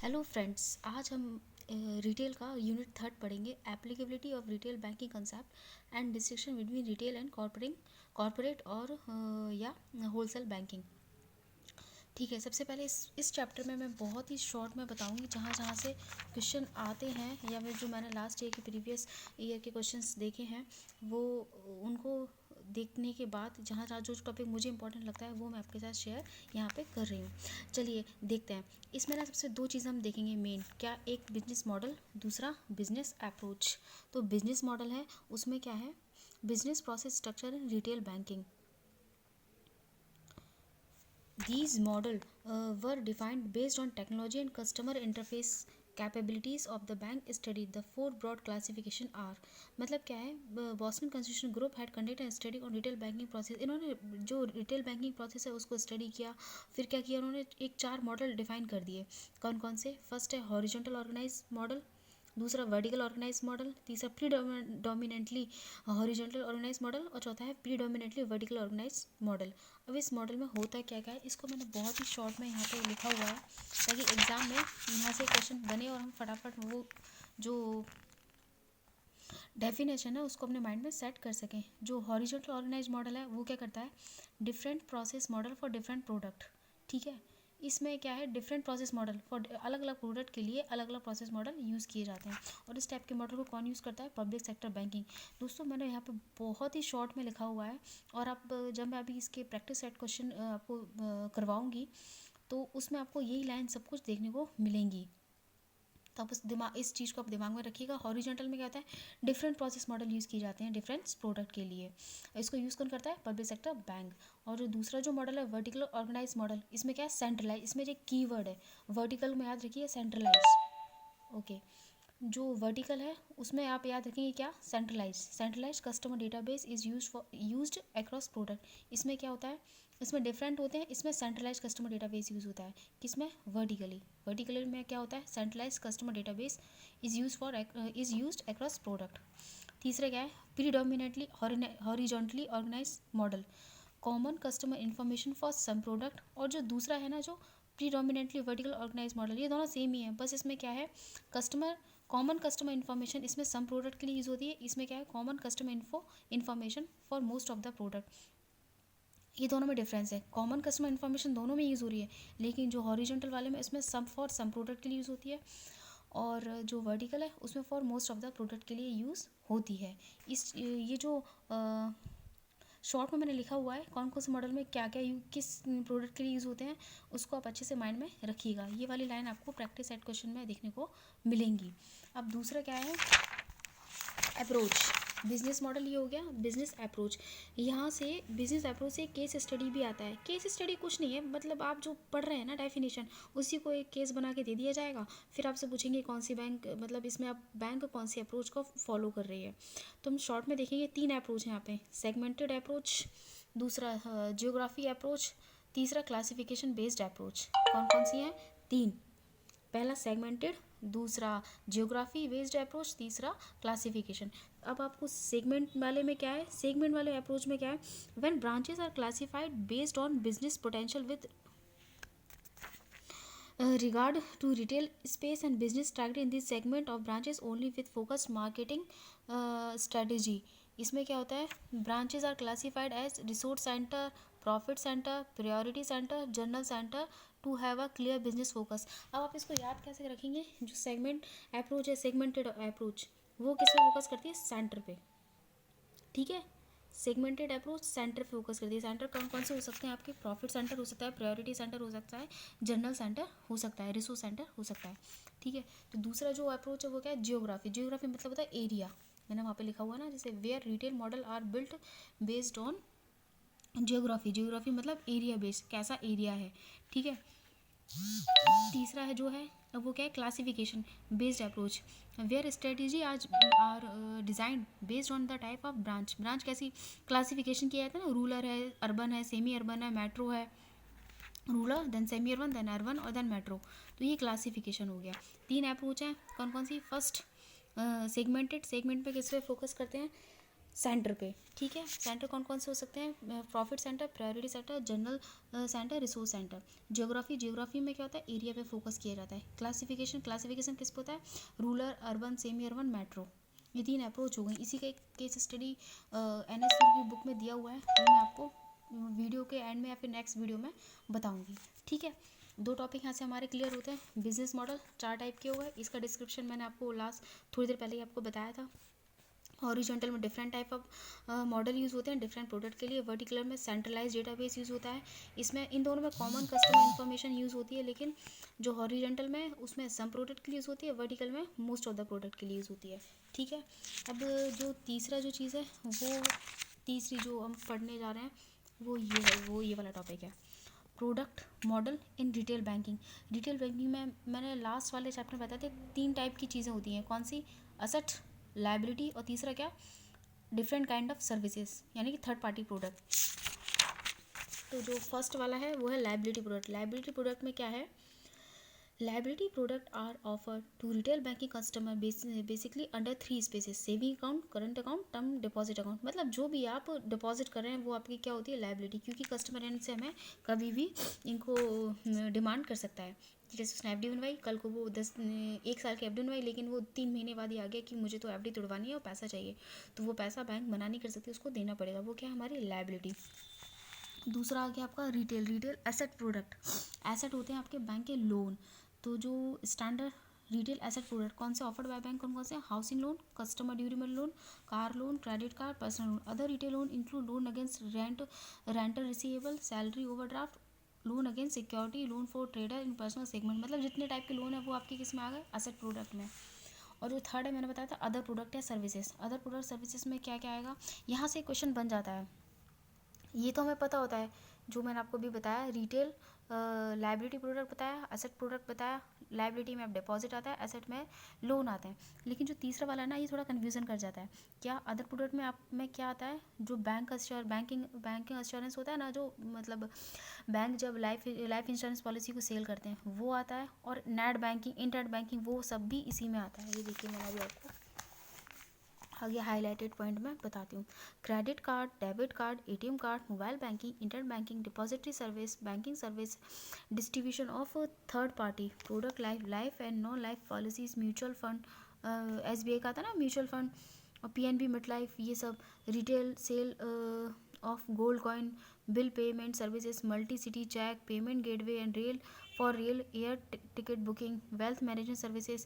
Hello friends, आज हम retail का यूनिट थर्ड पढ़ेंगे। Applicability of retail banking concept and distinction between retail and corporate और या होलसेल बैंकिंग। ठीक है, सबसे पहले इस चैप्टर में मैं बहुत ही शॉर्ट में बताऊंगी जहाँ जहाँ से क्वेश्चन आते हैं या फिर जो मैंने लास्ट ईयर के प्रीवियस ईयर के क्वेश्चंस देखे हैं वो उनको देखने के बाद जहाँ जहाँ जो टॉपिक मुझे इंपॉर्टेंट लगता है वो मैं आपके साथ शेयर यहाँ पे कर रही हूँ। चलिए देखते हैं। इसमें ना सबसे दो चीज़ हम देखेंगे मेन, क्या एक बिजनेस मॉडल, दूसरा बिजनेस अप्रोच। तो बिजनेस मॉडल है, उसमें क्या है, business process structure in retail banking. These models were defined based on technology and customer interface capabilities of the bank study. The four broad classification are, मतलब क्या है, Boston constitution group had conducted study on retail banking process. इन्होंने जो retail banking process है उसको study किया, फिर क्या किया उन्होंने, एक चार मॉडल डिफाइन कर दिए। कौन कौन से? फर्स्ट है हॉरिजॉन्टल ऑर्गेनाइज मॉडल, दूसरा वर्टिकल ऑर्गेनाइज मॉडल, तीसरा प्रीडोमिनेंटली हॉरिजॉन्टल ऑर्गेनाइज मॉडल और चौथा है प्रीडोमिनेंटली वर्टिकल ऑर्गेनाइज मॉडल। अब इस मॉडल में होता क्या क्या है, इसको मैंने बहुत ही शॉर्ट में यहाँ पे लिखा हुआ है ताकि एग्ज़ाम में यहाँ से क्वेश्चन बने और हम फटाफट वो जो डेफिनेशन है उसको अपने माइंड में सेट कर सकें। जो हॉरिजॉन्टल ऑर्गेनाइज मॉडल है वो क्या करता है, different process model for different product. ठीक है, इसमें क्या है, डिफरेंट प्रोसेस मॉडल फॉर अलग अलग प्रोडक्ट के लिए अलग अलग प्रोसेस मॉडल यूज़ किए जाते हैं। और इस टाइप के मॉडल को कौन यूज़ करता है? Public sector banking. दोस्तों मैंने यहाँ पे बहुत ही शॉर्ट में लिखा हुआ है और आप जब मैं अभी इसके प्रैक्टिस सेट क्वेश्चन आपको करवाऊँगी तो उसमें आपको यही लाइन सब कुछ देखने को मिलेंगी। तो आप इस चीज़ को आप दिमाग में रखिएगा। हॉरिजॉन्टल में क्या होता है, डिफरेंट प्रोसेस मॉडल यूज़ किए जाते हैं डिफरेंट प्रोडक्ट के लिए। इसको यूज़ कौन करता है? Public sector bank. और जो दूसरा जो मॉडल है वर्टिकल ऑर्गेनाइज मॉडल, इसमें क्या है, सेंट्रलाइज। इसमें जो कीवर्ड है वर्टिकल में याद रखिए सेंट्रलाइज। ओके, जो वर्टिकल है उसमें आप याद रखेंगे क्या, centralize customer database is used across product. इसमें क्या होता है, इसमें डिफरेंट होते हैं, इसमें सेंट्रलाइज कस्टमर डेटाबेस यूज़ होता है। किसमें? वर्टिकली में क्या होता है, centralize customer database is used across product. तीसरा क्या है, predominantly horizontally organize model, common customer information for some product. और जो दूसरा है ना, जो प्रीडोमिनेटली वर्टिकल ऑर्गेनाइज मॉडल, ये दोनों सेम ही है, बस इसमें क्या है, कॉमन कस्टमर इन्फॉर्मेशन इसमें सम प्रोडक्ट के लिए यूज़ होती है, इसमें क्या है, common customer information for most of the product. ये दोनों में डिफरेंस है, कॉमन कस्टमर इन्फॉर्मेशन दोनों में यूज़ हो रही है, लेकिन जो हॉरिजॉन्टल वाले में इसमें सम फॉर सम प्रोडक्ट के लिए यूज़ होती है और जो वर्टिकल है उसमें for most of the product के लिए यूज़ होती है। ये जो शॉर्ट में मैंने लिखा हुआ है कौन कौन से मॉडल में क्या क्या किस प्रोडक्ट के लिए यूज़ होते हैं, उसको आप अच्छे से माइंड में रखिएगा। ये वाली लाइन आपको प्रैक्टिस सेट क्वेश्चन में देखने को मिलेंगी। अब दूसरा क्या है, अप्रोच। बिजनेस मॉडल ये हो गया, बिजनेस अप्रोच। यहाँ से बिजनेस अप्रोच से केस स्टडी भी आता है। केस स्टडी कुछ नहीं है, मतलब आप जो पढ़ रहे हैं ना डेफिनेशन, उसी को एक केस बना के दे दिया जाएगा, फिर आपसे पूछेंगे कौन सी बैंक, मतलब इसमें आप बैंक कौन सी अप्रोच को फॉलो कर रही है। तो हम शॉर्ट में देखेंगे, तीन अप्रोच हैं यहाँ पे, सेगमेंटेड अप्रोच, दूसरा जियोग्राफी अप्रोच, तीसरा क्लासिफिकेशन बेस्ड अप्रोच। कौन कौन सी हैं? तीन। पहला सेगमेंटेड, दूसरा जियोग्राफी बेस्ड अप्रोच, तीसरा क्लासिफिकेशन। अब आपको सेगमेंट वाले में क्या है, सेगमेंट वाले अप्रोच में क्या है, when branches are classified based on business potential with regard to retail space and business target in this segment of branches only with focused marketing strategy। इसमें क्या होता है, branches are classified as resource centre, profit centre, priority centre, general centre to have a clear business focus. अब आप इसको याद कैसे रखेंगे, जो सेगमेंट अप्रोच है, सेगमेंटेड अप्रोच, वो किस पे फोकस करती है, सेंटर पे। ठीक है, सेगमेंटेड अप्रोच सेंटर फोकस करती है। सेंटर कौन कौन से हो सकते हैं आपके, प्रॉफिट सेंटर हो सकता है, प्रायोरिटी सेंटर हो सकता है, जनरल सेंटर हो सकता है, रिसोर्स सेंटर हो सकता है। ठीक है, तो दूसरा जो अप्रोच है वो क्या है, जियोग्राफी। जियोग्राफी मतलब होता है एरिया, मैंने वहाँ पे लिखा हुआ है ना, जैसे where retail model are built based on geography. Geography मतलब एरिया बेस्ड, कैसा एरिया है। ठीक है, तीसरा है जो है वो क्या है, classification based approach, where strategy are design based on the type of branch. Branch कैसी क्लासिफिकेशन किया जाता है ना, रूरल है, अर्बन है, सेमी अर्बन है, मेट्रो है, rural then semi urban then urban और देन मेट्रो। तो ये क्लासिफिकेशन हो गया। तीन अप्रोच हैं, कौन कौन सी, फर्स्ट सेगमेंटेड, सेगमेंट पे किस पे फोकस करते हैं, सेंटर पे, ठीक है। सेंटर कौन कौन से हो सकते हैं? Profit centre, priority centre, general centre, resource centre. Geography में क्या होता है? एरिया पे फोकस किया जाता है। क्लासिफिकेशन किस पे होता है? Rural, urban, semi urban, metro. ये 3 अप्रोच हो गई। इसी का एक केस स्टडी NS की बुक में दिया हुआ है, वो मैं आपको वीडियो के एंड में या फिर नेक्स्ट वीडियो में बताऊंगी, ठीक है। 2 टॉपिक यहाँ से हमारे क्लियर होते हैं। बिजनेस मॉडल 4 टाइप के हुए, इसका डिस्क्रिप्शन मैंने आपको लास्ट थोड़ी देर पहले ही आपको बताया था। हॉरिजॉन्टल में different type of model use होते हैं डिफरेंट प्रोडक्ट के लिए। वर्टिकुलर में सेंट्रलाइज डेटाबेस यूज़ होता है। इसमें इन दोनों में कॉमन कस्टमर इन्फॉर्मेशन यूज़ होती है, लेकिन जो हॉरिजॉन्टल में उसमें सम प्रोडक्ट के लिए यूज़ होती है, वर्टिकल में मोस्ट ऑफ द प्रोडक्ट के लिए यूज़ होती है, ठीक है। अब जो तीसरा जो चीज़ है, वो तीसरी जो हम पढ़ने जा रहे हैं वो ये वाला टॉपिक है, product model in retail banking. Retail banking में मैंने लास्ट वाले चैप्टर में बताया था 3 टाइप की चीज़ें होती हैं। कौन सी? असेट, लाइबिलिटी, और तीसरा क्या? डिफरेंट काइंड ऑफ सर्विसेज, यानी कि थर्ड पार्टी प्रोडक्ट। तो जो फर्स्ट वाला है वो है लाइबिलिटी प्रोडक्ट। लाइबिलिटी प्रोडक्ट में क्या है? Liability product are offered to retail banking customer basically under 3 spaces: saving account, current account, term deposit account. मतलब जो भी आप डिपॉजिट कर रहे हैं वो आपकी क्या होती है? लाइबिलिटी, क्योंकि कस्टमर एंड से हमें कभी भी इनको डिमांड कर सकता है। जैसे उसने FD बनवाई, कल को वो 1 साल की FD बनवाई, लेकिन वो 3 महीने बाद ही आ गया कि मुझे तो FD तोड़वानी है और पैसा चाहिए, तो वो पैसा बैंक मना नहीं कर सकती, उसको देना पड़ेगा। वो क्या है? हमारी लाइबिलिटी। दूसरा आ गया आपका रिटेल एसेट प्रोडक्ट। एसेट होते हैं आपके बैंक के लोन। तो जो स्टैंडर्ड रिटेल एसेट प्रोडक्ट कौन से ऑफर्ड बाय बैंक, कौन कौन से? Housing loan, customer durable loan, car loan, credit card, personal loan. Other retail loan include loan against rental receivable, salary overdraft, loan against security, loan for trader in personal segment. मतलब जितने type के loan है वो आपके किस में आ गए? Asset product में। और जो थर्ड है मैंने बताया था अदर प्रोडक्ट या सर्विसेज। अदर प्रोडक्ट सर्विसेज में क्या क्या आएगा? यहाँ से क्वेश्चन बन जाता है। ये तो हमें पता होता है, जो मैंने आपको भी बताया, रिटेल लाइबिलिटी प्रोडक्ट बताया, एसेट प्रोडक्ट बताया। लाइबिलिटी में अब डिपॉजिट आता है, एसेट में लोन आते हैं। लेकिन जो तीसरा वाला है ना, ये थोड़ा कन्फ्यूजन कर जाता है। क्या अदर प्रोडक्ट में आप में क्या आता है? जो बैंकिंग इंश्योरेंस होता है ना, जो मतलब बैंक जब लाइफ इंश्योरेंस पॉलिसी को सेल करते हैं वो आता है। और नेट बैंकिंग, इंटरनेट बैंकिंग, वो सब भी इसी में आता है। ये देखिए मैंने अभी आपको आगे हाईलाइटेड पॉइंट में बताती हूँ। Credit card, debit card, ATM card, mobile banking, internet banking, depository service, banking service, distribution of third party product, life and non life policies, mutual fund, SBI का था ना म्यूचुअल फंड, और PNB mid life, ये सब। Retail sale of gold coin, bill payment services, multi city cheque payment gateway and rail for rail air ticket booking, wealth management services,